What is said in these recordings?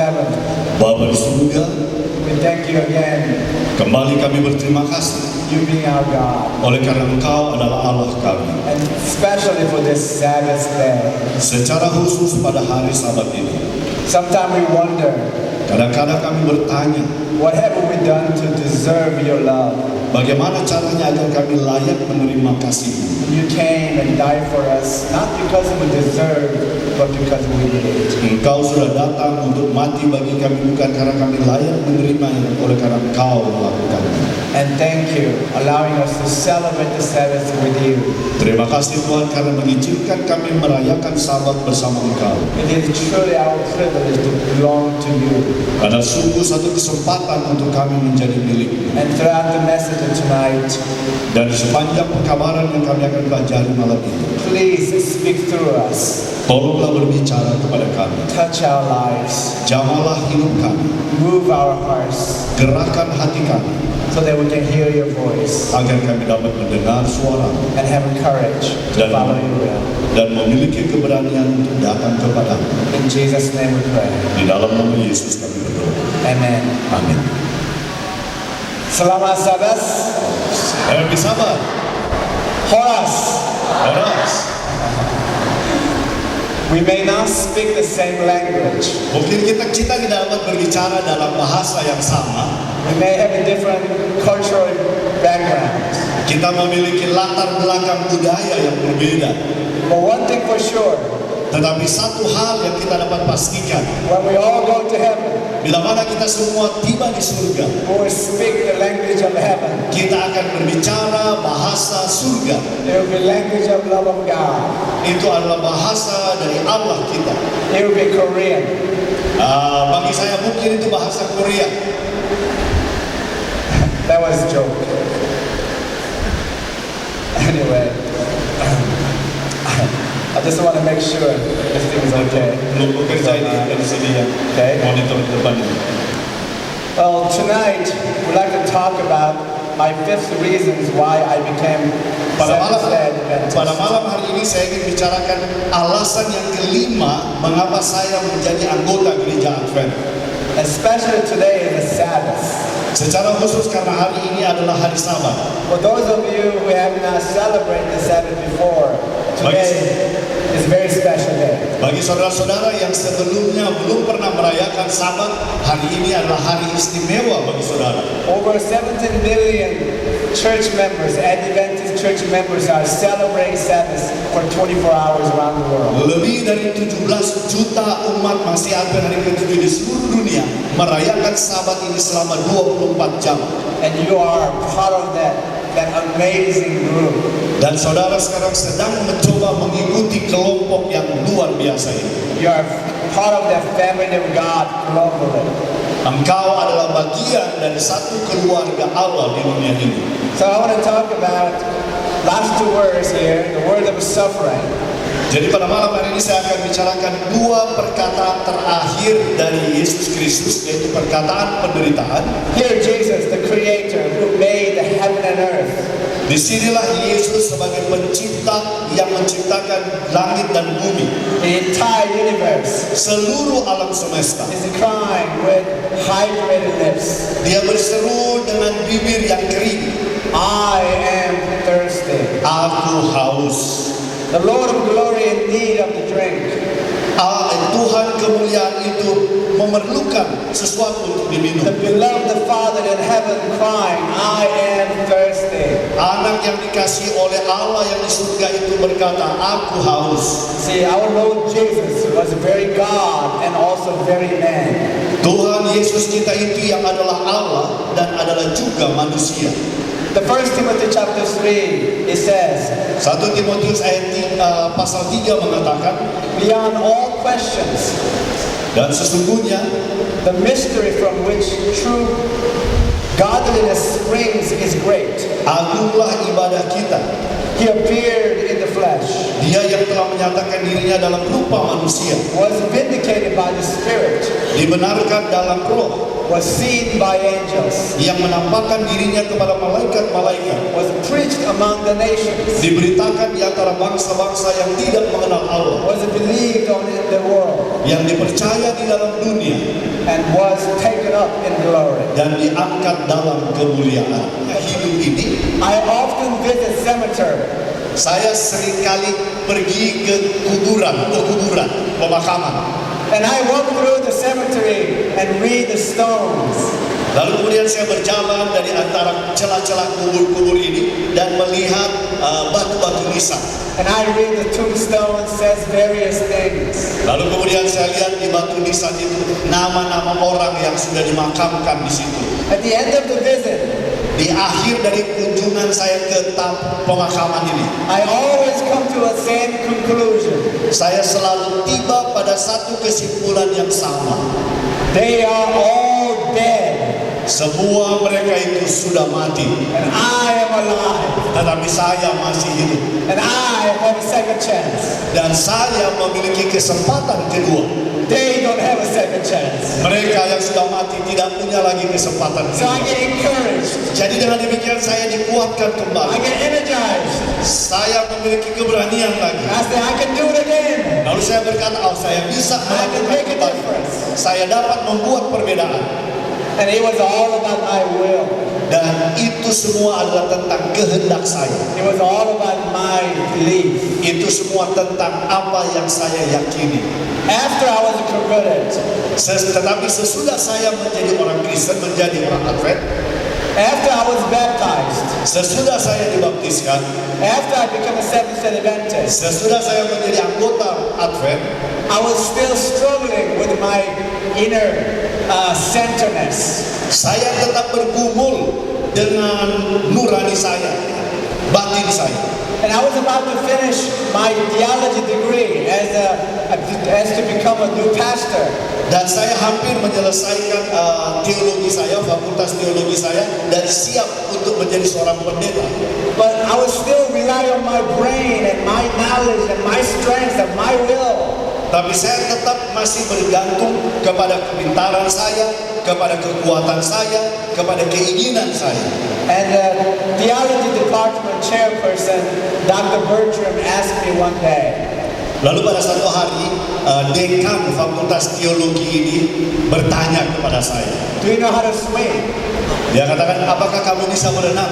heaven, Bapa di surga, we thank you again, kembali kami berterima kasih you being our God, oleh karena Engkau adalah Allah kami. and especially for this Sabbath day. Secara khusus pada hari Sabat ini, Sometimes we wonder, kadang-kadang kami bertanya, what have we done to deserve your love? bagaimana caranya agar kami layak menerima kasih-Mu? You came and died for us, not because we deserve, but because we need. Engkau sudah datang untuk mati bagi kami bukan karena kami layak menerimanya, oleh karena Engkau melakukannya. And thank you, allowing us to celebrate the Sabbath with you. Terima kasih Tuhan karena mengizinkan kami merayakan Sabat bersama Engkau. It is truly our privilege to belong to you. Karena sungguh satu kesempatan untuk kami menjadi milik-Mu. And throughout the message tonight, Dan di sepanjang perkabaran yang kami akan pelajari malam ini, please speak through us. tolonglah berbicara kepada kami. Touch our lives. Jamalah hidup kami, Move our hearts gerakan hati kami, so that we can hear your voice agar kami dapat mendengar suara and have courage to follow your will. dan memiliki keberanian untuk datang kepadamu. In Jesus' name we pray. Di dalam nama Yesus kami berdoa. Amen. Amin. Selamat Sabbath. Happy Sabat. Horas. Horas. We may not speak the same language. Mungkin kita tidak dapat berbicara dalam bahasa yang sama. We may have a different cultural background. Kita memiliki latar belakang budaya yang berbeda. But one thing for sure, Tetapi satu hal yang kita dapat pastikan, when we all go to heaven, bila mana kita semua tiba di surga, we will speak the language of heaven. kita akan berbicara bahasa surga. It will be language of love of God. Itu adalah bahasa dari Allah kita. It will be Korean. Bagi saya mungkin itu bahasa Korea. That was a joke. Anyway, I just want to make sure this thing is okay. Belum bekerja ini dari sini ya. Okay. Monitor di depan ini. Well, tonight we'd like to talk about my 5th reasons why I became Seventh-day Adventist. Pada malam hari ini saya ingin bicarakan alasan yang kelima mengapa saya menjadi anggota gereja Advent. Especially today is the Sabbath. Secara khusus karena hari ini adalah hari Sabat. For those of you who have not celebrated the Sabbath before, today is a very special day. Bagi saudara-saudara yang sebelumnya belum pernah merayakan Sabat, hari ini adalah hari istimewa bagi saudara. Over 17 billion church members, Adventist church members are celebrating Sabbath for 24 hours around the world. Lebih dari 17 juta umat masih Advent hari ke-7 di seluruh dunia merayakan Sabat ini selama 24 jam. And you are part of that amazing group. Dan saudara sekarang sedang mencoba mengikuti kelompok yang luar biasa ini. You are part of that family of God globally. Engkau adalah bagian dari satu keluarga Allah di dunia ini. So I want to talk about last 2 words here, the word of suffering. Jadi pada malam hari ini saya akan bicarakan 2 perkataan terakhir dari Yesus Kristus, yaitu perkataan penderitaan. Here Jesus, the creator who made the heaven and earth. Disinilah Yesus sebagai pencipta yang menciptakan langit dan bumi. The entire universe Seluruh alam semesta. is crying with hydrated lips. Dia berseru dengan bibir yang kering. I am thirsty. Aku haus. The Lord of glory in need of the drink. Tuhan kemuliaan itu memerlukan sesuatu untuk diminum. The beloved Father in heaven crying, I am thirsty. Anak yang dikasihi oleh Allah yang di surga itu berkata, aku haus. See, our Lord Jesus was very God and also very man. Tuhan Yesus kita itu yang adalah Allah dan adalah juga manusia. The 1 Timothy chapter 3, it says, 1 Timotius pasal 3 mengatakan, beyond all questions, dan sesungguhnya the mystery from which true godliness springs is great. agunglah ibadah kita. He appeared in the flesh, Dia yang telah menyatakan dirinya dalam rupa manusia, was vindicated by the Spirit, dibenarkan dalam roh, was seen by angels, yang menampakkan dirinya kepada malaikat-malaikat, was preached among the nations, diberitakan di antara bangsa-bangsa yang tidak mengenal Allah, was believed on in the world, yang dipercaya di dalam dunia, and was taken up in glory. dan diangkat dalam kemuliaan. Nah, hidup ini, I often visit cemetery. saya seringkali pergi ke kuburan, pemakaman. And I walk through the cemetery and read the stones. Lalu kemudian saya berjalan dari antara celah-celah kubur-kubur ini dan melihat batu-batu nisan. And I read the tombstone says various things. Lalu kemudian saya lihat di batu nisan itu nama-nama orang yang sudah dimakamkan di situ. At the end of the visit, Di akhir dari kunjungan saya ke pemakaman ini, I always come to a same conclusion. saya selalu tiba pada satu kesimpulan yang sama. They are all dead, Semua mereka itu sudah mati, and I am alive, tetapi saya masih hidup. and I have a second chance. Dan saya memiliki kesempatan kedua. They don't have a second chance. Mereka yang sudah mati tidak punya lagi kesempatan So I kedua. get encouraged. Jadi dengan demikian saya dikuatkan I kembali. get energized. Saya memiliki keberanian lagi. I say I can do it again. Lalu saya berkata, oh saya bisa I can melakukan make a kembali. difference. Saya dapat membuat perbedaan. And it was all about my will. Dan itu semua adalah tentang kehendak saya. It was all about my belief. Itu semua tentang apa yang saya yakini. After I was converted, Tetapi sesudah saya menjadi orang Kristen, menjadi orang Advent, after I was baptized, sesudah saya dibaptiskan, after I became a Seventh-day Adventist, sesudah saya menjadi anggota Advent, I was still struggling with my inner centeredness. saya tetap bergumul dengan nurani saya, batin saya. And I was about to finish my theology degree as to become a new pastor. Dan saya hampir menyelesaikan teologi saya, fakultas teologi saya, dan siap untuk menjadi seorang pendeta. But I was still relying on my brain and my knowledge and my strength and my will. Tapi saya tetap masih bergantung kepada kepintaran saya, kepada kekuatan saya, kepada keinginan saya. And the theology department chairperson, Dr. Bertram, asked me one day, Lalu pada satu hari, dekan fakultas teologi ini bertanya kepada saya. "Do you know how to swim?" Dia katakan, apakah kamu bisa berenang?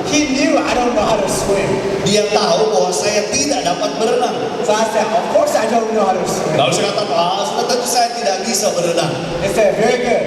He knew I don't know how to swim. Dia tahu bahwa saya tidak dapat berenang. So I said, "Of course I don't know how to swim." Lalu saya katakan, sudah tentu saya tidak bisa berenang. He said, "Very good.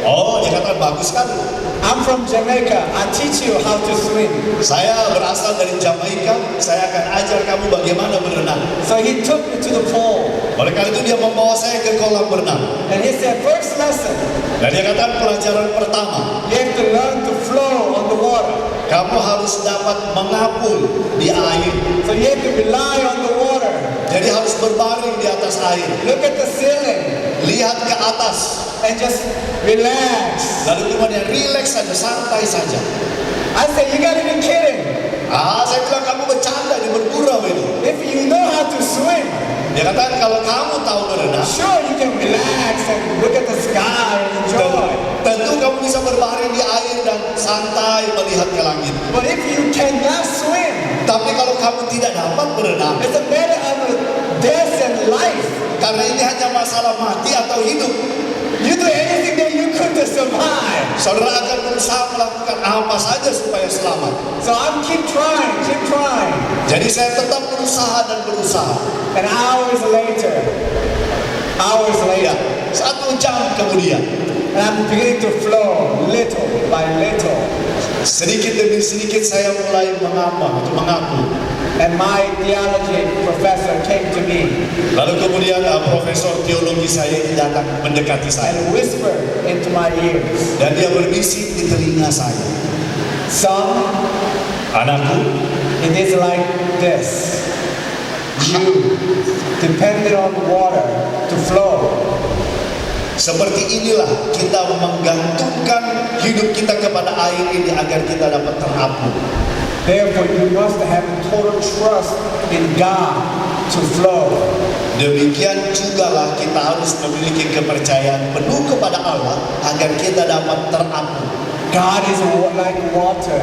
Oh, dia katakan bagus sekali. I'm from Jamaica. I teach you how to swim." Saya berasal dari Jamaika, saya akan ajar kamu bagaimana berenang. So he took me to the pool. Oleh karena itu dia membawa saya ke kolam renang. And he said, "First lesson, Dan dia katakan pelajaran pertama, you have to learn to flow on the water. kamu harus dapat mengapung di air. So you have to rely on the water. Jadi harus berbaring di atas air. Look at the ceiling Lihat ke atas. and just relax." Lalu kemudian rileks saja, santai saja. I said, "You gotta be kidding. Saya bilang kamu bercanda, ini bergurau ini. If you know how to swim, Dia katakan kalau kamu tahu berenang, sure you can relax and look at the sky and enjoy. tentu kamu bisa berbaring di air dan santai melihat ke langit. But if you cannot swim, Tapi kalau kamu tidak dapat berenang, it's a matter of death and life. karena ini hanya masalah mati atau hidup, You do anything that you could to survive. saudara akan berusaha melakukan apa saja supaya selamat. So I'm keep trying. Jadi saya tetap berusaha dan berusaha. And hours later, Ya, 1 jam kemudian, and I'm beginning to flow little by little. sedikit demi sedikit saya mulai mengaku. And my theology professor came to me Lalu kemudian profesor teologi saya ini datang mendekati saya. and whispered into my ears, Dan dia berbisik di telinga saya. "Son, Anakku, it is like this. You depended on water to flow. seperti inilah kita menggantungkan hidup kita kepada air ini agar kita dapat terapung. Therefore, you must have total trust in God to flow." Demikian jugalah kita harus memiliki kepercayaan penuh kepada Allah agar kita dapat terapung. God is like water.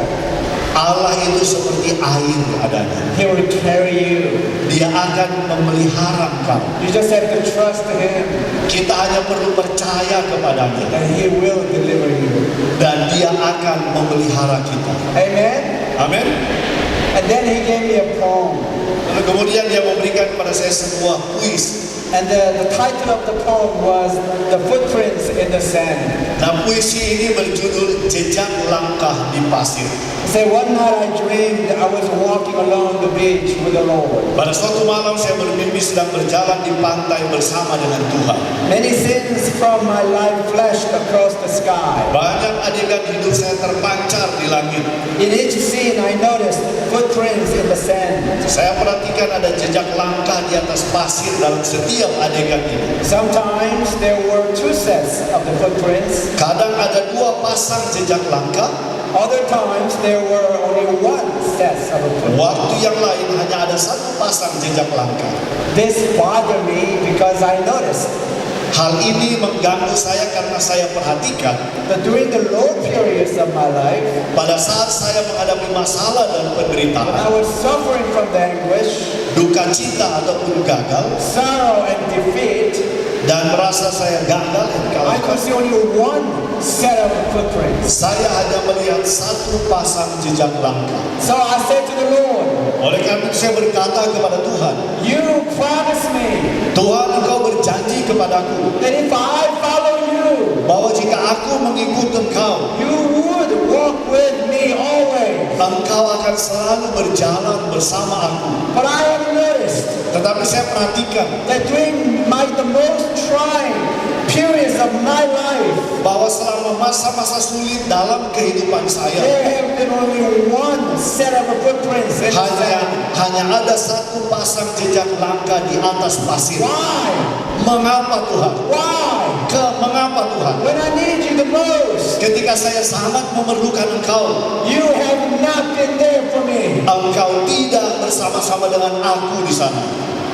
Allah itu seperti air adanya. He will carry you. Dia akan memelihara engkau. You just have to trust Him, Kita hanya perlu percaya kepadanya and He will deliver you. dan Dia akan memelihara kita. Amen? Amin. And then He gave me a poem. Lalu kemudian Dia memberikan kepada saya sebuah puisi. And the title of the poem was The Footprints in the Sand. Nah, puisi ini berjudul Jejak Langkah di Pasir. He said, one night I dreamed I was walking along the beach with the Lord. Pada suatu malam saya bermimpi sedang berjalan di pantai bersama dengan Tuhan. Many scenes from my life flashed across the sky. Banyak adegan hidup saya terpancar di langit. In each scene I noticed footprints in the sand. Saya perhatikan ada jejak langkah di atas pasir dalam setiap adegan ini. Sometimes there were two sets of the footprints. Kadang ada dua pasang jejak langkah, Other times there were only one set of the footprints. waktu yang lain hanya ada satu pasang jejak langkah. This bothered me because I noticed Hal ini mengganggu saya karena saya perhatikan that during the low periods of my life, pada saat saya menghadapi masalah dan when I penderitaan, was suffering from the anguish, duka cita ataupun gagal, sorrow and defeat, dan merasa saya gagal dan I kalah, could see only one set of footprints. saya hanya melihat satu pasang jejak langkah. So I said to the Lord, Oleh karena itu saya berkata kepada Tuhan, you promised me Tuhan, Engkau berjanji kepadaku that if I follow you, bahwa jika aku mengikut Engkau, you would walk with me always. Engkau akan selalu berjalan bersama aku. But I have noticed Tetapi saya perhatikan that during the most trying periods of my life, bahwa selama masa-masa sulit dalam kehidupan saya, there have been only one set of footprints in the sand. hanya ada satu pasang jejak langkah di atas pasir. Why? Mengapa Tuhan? Why? Mengapa Tuhan? When I need you the most, Ketika saya sangat memerlukan Engkau, you have not been there for me. Engkau tidak bersama-sama dengan aku di sana.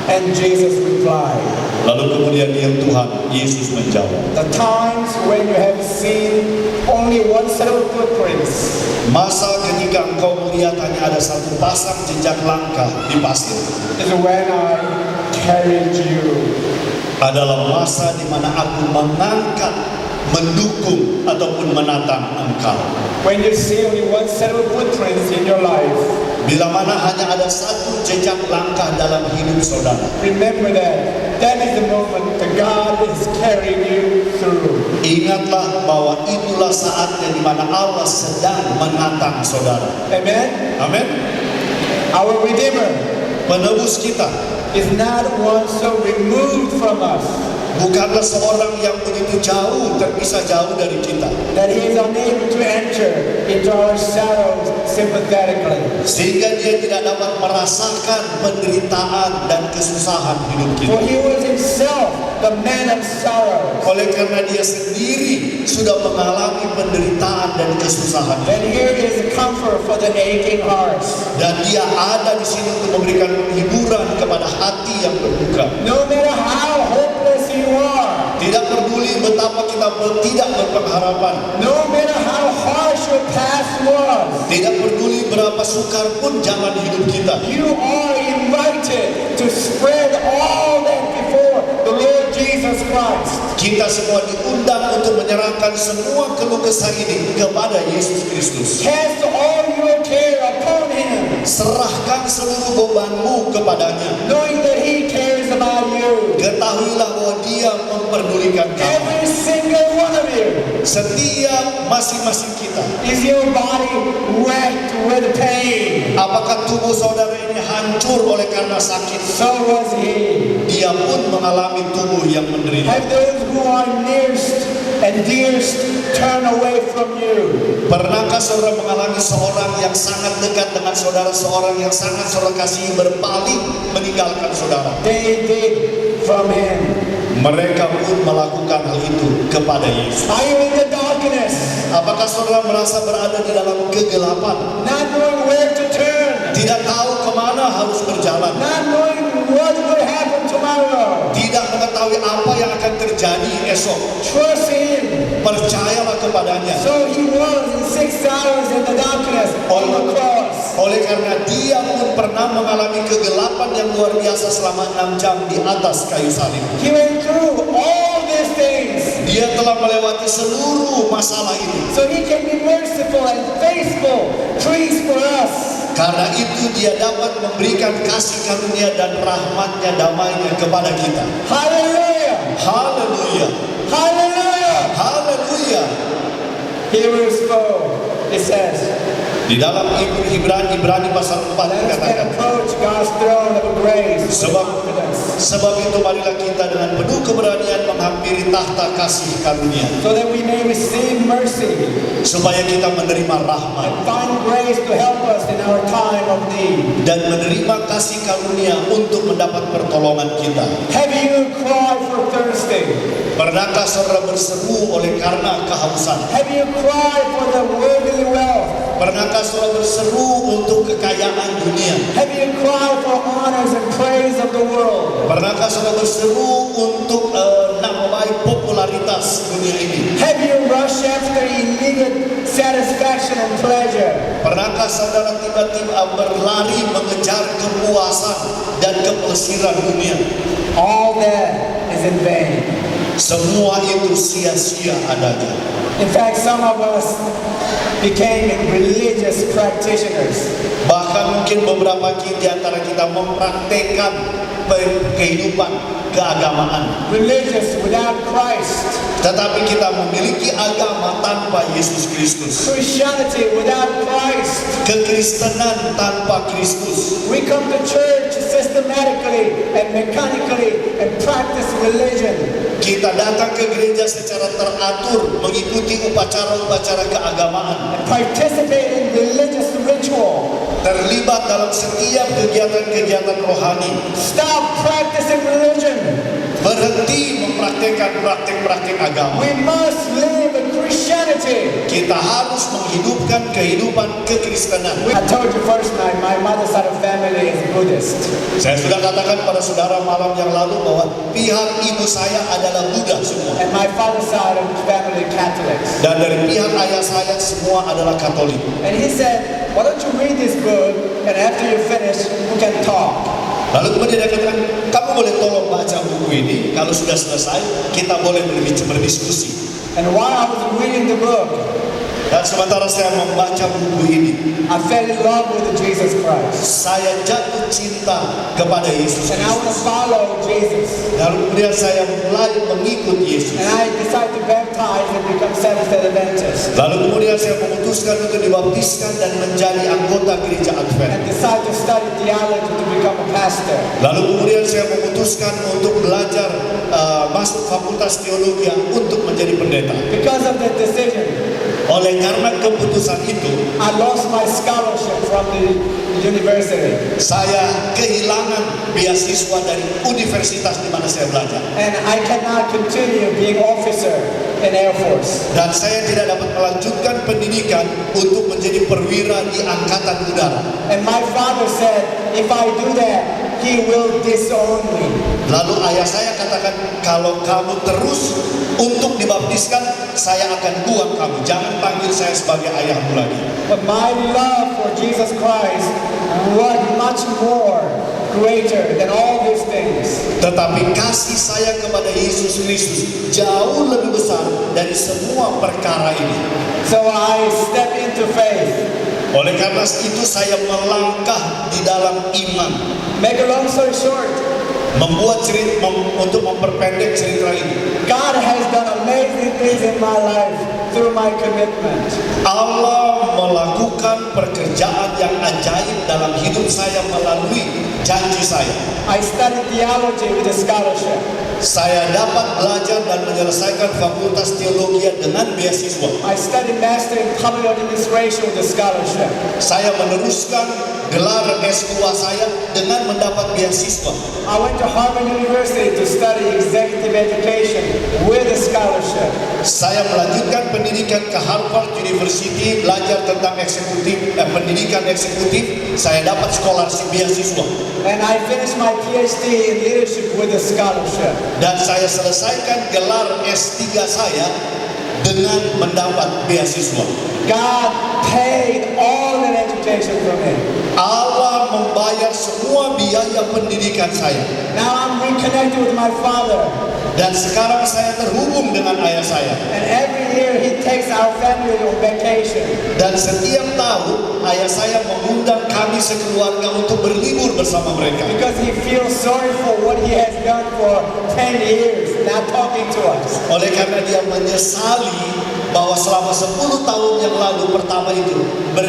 And Jesus replied, Lalu kemudian dia Tuhan Yesus menjawab, the times when you have seen only one set of footprints masa ketika engkau melihat hanya ada satu pasang jejak langkah di pasir is when I carried you. adalah masa di mana aku mengangkat, mendukung ataupun menatang engkau. When you see only one set of footprints in your life, Bila mana hanya ada satu jejak langkah dalam hidup saudara, remember that is the moment that God is carrying you through. ingatlah bahwa itulah saatnya di mana Allah sedang menatang saudara. Amen? Amin. Our Redeemer Penebus kita is not one so removed from us bukanlah seorang yang begitu jauh, terpisah jauh dari kita, that He is unable to enter into our sorrows sympathetically. sehingga dia tidak dapat merasakan penderitaan dan kesusahan hidup kita. For He was Himself the man of sorrows. Oleh karena dia sendiri sudah mengalami penderitaan dan kesusahan, And here is a comfort for the aching hearts. dan dia ada di sini untuk memberikan hiburan kepada hati yang berduka. No matter how hopeless you are, Tidak peduli betapa kita tidak berpengharapan, no matter how harsh your past was, tidak peduli berapa sukar pun jalan hidup kita, you are invited to spread all that before the Lord Jesus Christ. kita semua diundang untuk menyerahkan semua keluh kesah ini kepada Yesus Kristus. Cast all your care upon Him, Serahkan seluruh bebanmu kepadanya. knowing that He cares about you. Ketahuilah bahwa dia memperdulikan kamu. Every single one of you. Setiap masing-masing kita. Is your body wrecked with pain? Apakah tubuh saudara ini hancur oleh karena sakit? So was he. Dia pun mengalami tubuh yang menderita. Have those who are nearest and dearest turn away from you? Pernahkah saudara mengalami seorang yang sangat dekat dengan saudara, seorang yang sangat saudara kasihi berpaling meninggalkan saudara? They did from him. Mereka pun melakukan hal itu kepada Yesus. Are you in the darkness? Apakah saudara merasa berada di dalam kegelapan? Not knowing where to turn? Tidak tahu kemana harus berjalan? Not knowing what will happen tomorrow? mengetahui apa yang akan terjadi esok. Trust Him. Percayalah kepadanya. So He was in 6 hours in the darkness on the cross. Oleh karena dia pun pernah mengalami kegelapan yang luar biasa selama 6 jam di atas kayu salib. He went through all these things. Dia telah melewati seluruh masalah ini. So He can be merciful and faithful, please, for us. Karena itu dia dapat memberikan kasih karunia dan rahmatnya, damainya kepada kita. Hallelujah! Haleluya. Hallelujah! Haleluya. Hebrews 4, it says, Di dalam Ibrani pasal 4 let us then dikatakan, approach God's throne of grace with confidence, sebab itu marilah kita dengan penuh keberanian menghampiri tahta kasih karunia, so that we may receive mercy supaya kita menerima rahmat and find grace to help us in our time of need. dan menerima kasih karunia untuk mendapat pertolongan kita. Have you cried for thirsty? Pernahkah saudara berseru oleh karena kehausan? Have you cried for the worldly wealth? Pernahkah saudara berseru untuk kekayaan dunia? Have you cried for honors and praise of the world? Pernahkah saudara berseru untuk nama baik popularitas dunia ini? Have you rushed after immediate satisfaction and pleasure? Pernahkah saudara tiba-tiba berlari mengejar kepuasan dan kepelesiran dunia? All that is in vain. Semua itu sia-sia adanya. In fact, some of us became religious practitioners. Bahkan mungkin beberapa di antara kita mempraktekkan kehidupan keagamaan. Religious without Christ. Tetapi kita memiliki agama tanpa Yesus Kristus. Christianity without Christ. Kekristenan tanpa Kristus. We come to church systematically and mechanically and practice religion. Kita datang ke gereja secara teratur, mengikuti upacara-upacara keagamaan, Participate in religious ritual. terlibat dalam setiap kegiatan-kegiatan rohani. Stop practicing religion. Berhenti mempraktekkan praktek-praktek agama. We must live in Christianity. Kita harus menghidupkan kehidupan kekristenan. I told you first night, my mother's side of family is Buddhist. Saya sudah katakan pada saudara malam yang lalu bahwa pihak ibu saya adalah Buddha semua. And my father's side of family Catholics. Dan dari pihak ayah saya semua adalah Katolik. And he said, why don't you read this book and after you finish, we can talk. Lalu kemudian dia katakan, kamu boleh tolong baca buku ini. Kalau sudah selesai, kita boleh berdiskusi. And while I was reading the book, Dan sementara saya membaca buku ini, I fell in love with Jesus Christ. saya jatuh cinta kepada Yesus And I want to Kristus. follow Jesus. Lalu kemudian saya mulai mengikut Yesus. And I decided to baptize and become Seventh-day Adventist. Lalu kemudian saya memutuskan untuk dibaptiskan dan menjadi anggota gereja And Advent. decided to study theology to become a pastor. Lalu kemudian saya memutuskan untuk belajar masuk fakultas teologi untuk menjadi pendeta. Because of that decision, Oleh karena keputusan itu, I lost my scholarship from the university. saya kehilangan beasiswa dari universitas di mana saya belajar. And I cannot continue being officer in Air Force. Dan saya tidak dapat melanjutkan pendidikan untuk menjadi perwira di Angkatan Udara. And my father said, if I do that, he will disown me. Lalu ayah saya katakan, kalau kamu terus untuk dibaptiskan, saya akan buang kamu. Jangan panggil saya sebagai ayahmu lagi. But my love for Jesus Christ was much more greater than all these things. Tetapi kasih saya kepada Yesus Kristus jauh lebih besar dari semua perkara ini. So I step into faith. Oleh karena itu saya melangkah di dalam iman. Make a long story short, Membuat cerita untuk memperpendek cerita ini. God has done amazing things in my life through my commitment. Allah melakukan pekerjaan yang ajaib dalam hidup saya melalui janji saya. I studied theology with a scholarship. Saya dapat belajar dan menyelesaikan fakultas teologi dengan beasiswa. I studied master in public administration with a scholarship. Saya meneruskan gelar S2 saya dengan mendapat beasiswa. I went to Harvard University to study executive education with a scholarship. Saya melanjutkan pendidikan ke Harvard University, belajar tentang pendidikan eksekutif. Saya dapat scholarship beasiswa. And I finished my PhD in leadership with a scholarship. Dan saya selesaikan gelar S3 saya dengan mendapat beasiswa. God paid all that education for me. Allah membayar semua biaya pendidikan saya. Now I'm reconnected with my father. Dan sekarang saya terhubung dengan ayah saya. And every year he takes our family on vacation. Dan setiap tahun ayah saya mengundang kami sekeluarga untuk berlibur bersama mereka. Because he feels sorry for what he has done for 10 years, not talking to us. Oleh karena dia menyesali bahwa selama 10 tahun yang lalu pertama itu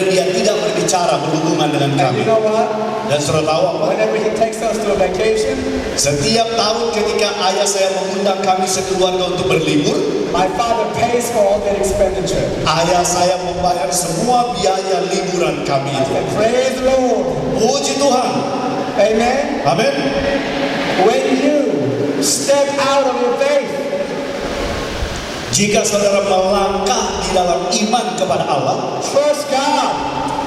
dia tidak berbicara berhubungan dengan And kami. you know what? Dan saudara tahu apa? Whenever he takes us to a vacation, Setiap tahun ketika ayah saya mengundang kami sekeluarga untuk berlibur, my father pays for all that expenditure. ayah saya membayar semua biaya liburan kami itu. And praise the Lord. Puji Tuhan. Amen. Amin. When you step out of your faith, Jika saudara melangkah di dalam iman kepada Allah, trust God,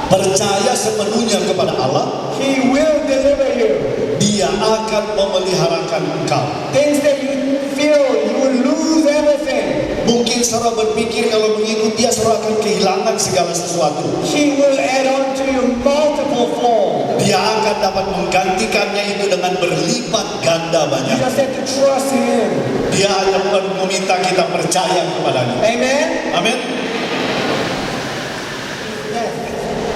percaya sepenuhnya kepada Allah, he will deliver you. Dia akan memeliharakan engkau. Things that you feel you will lose everything, Mungkin saudara berpikir kalau mengikut dia saudara akan kehilangan segala sesuatu. he will add on to you multiple fold. Dia akan dapat menggantikannya itu dengan berlipat ganda You banyak. just have to trust him. Dia hanya meminta kita percaya kepadanya. Amen. Amin.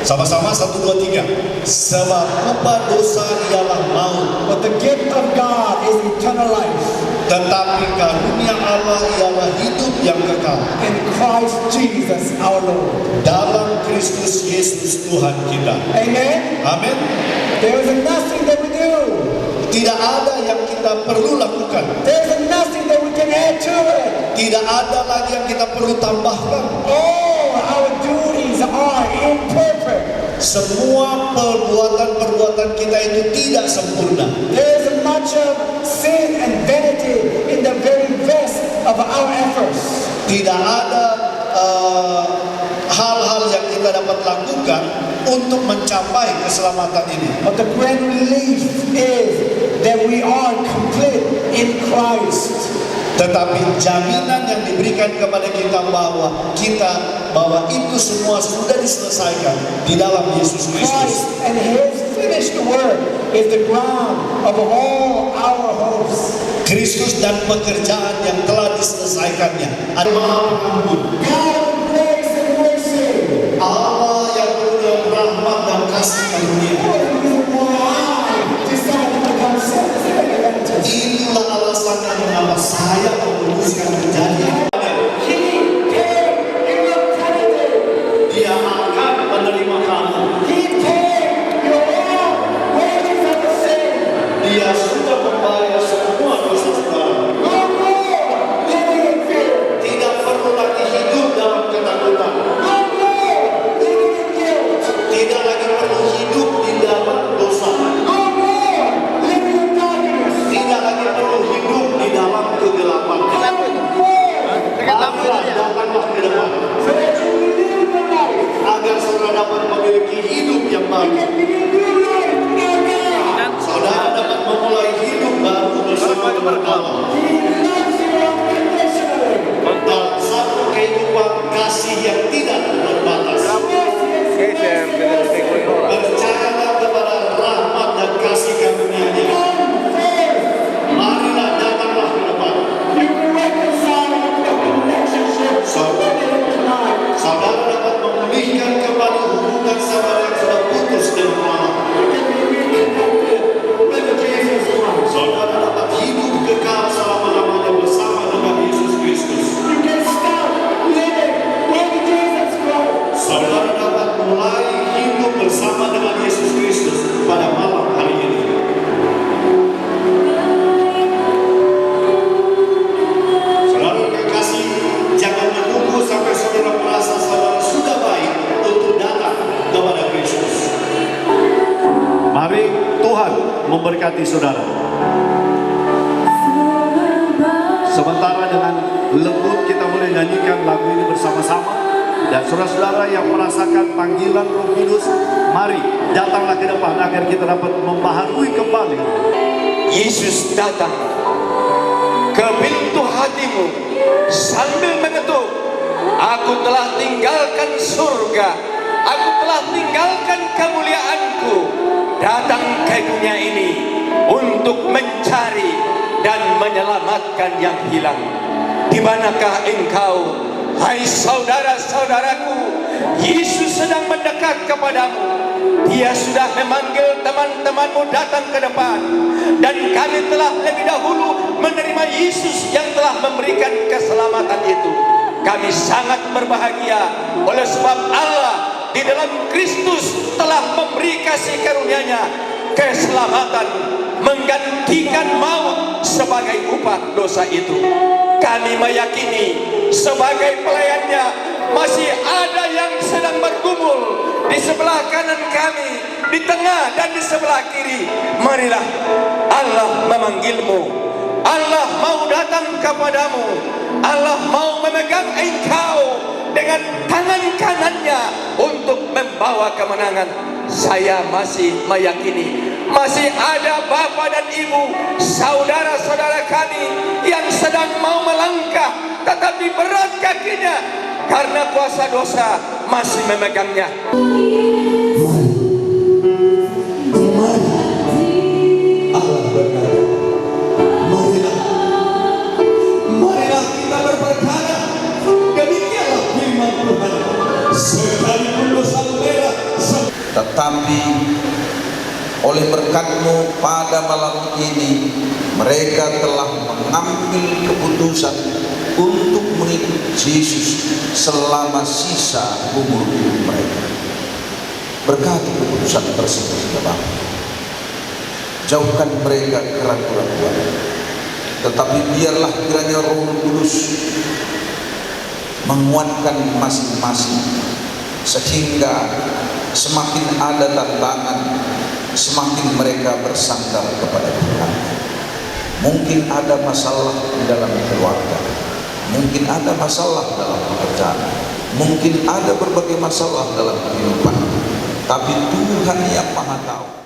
Sama-sama 1, 2, 3. Sebab upah dosa ialah maut, But the gift of God is eternal life tetapi karunia Allah ialah hidup yang kekal in Christ Jesus our Lord. dalam Kristus Yesus Tuhan kita. Amen. Amin. There is nothing that we do. Tidak ada yang kita perlu lakukan. There is nothing that we can add to it. Tidak ada lagi yang kita perlu tambahkan. All our duties are imperfect. Semua perbuatan-perbuatan kita itu tidak sempurna. There is much of sin and vanity in the very best of our efforts. Tidak ada hal-hal yang kita dapat lakukan untuk mencapai keselamatan ini. But the grand relief is that we are complete in Christ. Tetapi jaminan yang diberikan kepada kita bahwa itu semua sudah diselesaikan di dalam Yesus Kristus. Christ and His finished work is the ground of all our hopes. Kristus dan pekerjaan yang telah diselesaikannya. Ada Maha Pengampun, God of grace and mercy. Allah yang penuh rahmat dan kasih karunia. Inilah alasannya mengapa saya memutuskan menjadi. Dia akan menerima kamu. Dia sudah membayar semua dosa saudara. Tidak perlu lagi hidup dalam ketakutan. Tidak lagi perlu hidup di dalam dosa. Tidak lagi perlu hidup di dalam kegelapan. Maka datanglah ke depan agar saudara dapat memiliki hidup yang baru. Saudara dapat memulai hidup baru bersama dengan Allah. Dan satu kehidupan kasih yang tidak berbatas. Percayalah kepada rahmat dan kasih karunia-Nya. Marilah datanglah ke depan. Saudara dapat memulihkan kembali hubungan saudara yang sudah putus dengan Allah. Saudara dapat hidup kekal selama-lamanya bersama dengan Yesus Kristus. Saudara dapat mulai hidup memberkati saudara. Sementara dengan lembut kita boleh nyanyikan lagu ini bersama-sama. Dan saudara-saudara yang merasakan panggilan Roh Kudus, mari datanglah ke depan agar kita dapat membaharui kembali. Yesus datang ke pintu hatimu sambil mengetuk, aku telah tinggalkan surga, aku telah tinggalkan kemuliaanku, datang ke dunia ini untuk mencari dan menyelamatkan yang hilang. Di manakah engkau, hai saudara-saudaraku? Yesus sedang mendekat kepadamu. Dia sudah memanggil teman-temanmu datang ke depan. Dan kami telah lebih dahulu menerima Yesus yang telah memberikan keselamatan itu. Kami sangat berbahagia oleh sebab Allah di dalam Kristus telah memberi kasih karunia-Nya keselamatan, menggantikan maut sebagai upah dosa itu. Kami meyakini sebagai pelayannya masih ada yang sedang bergumul di sebelah kanan kami, di tengah dan di sebelah kiri. Marilah, Allah memanggilmu, Allah mau datang kepadamu, Allah mau memegang engkau dengan tangan kanannya untuk membawa kemenangan. Saya masih meyakini masih ada bapak dan ibu, saudara-saudara kami yang sedang mau melangkah tetapi berat kakinya karena kuasa dosa masih memegangnya. Allah benar. Marilah kita berperkara. Demikianlah firman Tuhan. Sekalipun dosa merah, tetapi oleh berkat-Mu pada malam ini mereka telah mengambil keputusan untuk mengikuti Yesus selama sisa umur hidup mereka. Berkati keputusan tersebut ya Bapa. Jauhkan mereka keraguan-keraguan, tetapi biarlah kiranya Roh Kudus menguatkan masing-masing sehingga semakin ada tantangan, semakin mereka bersandar kepada Tuhan. Mungkin ada masalah di dalam keluarga, mungkin ada masalah dalam pekerjaan, mungkin ada berbagai masalah dalam kehidupan, tapi Tuhan yang Maha Tahu.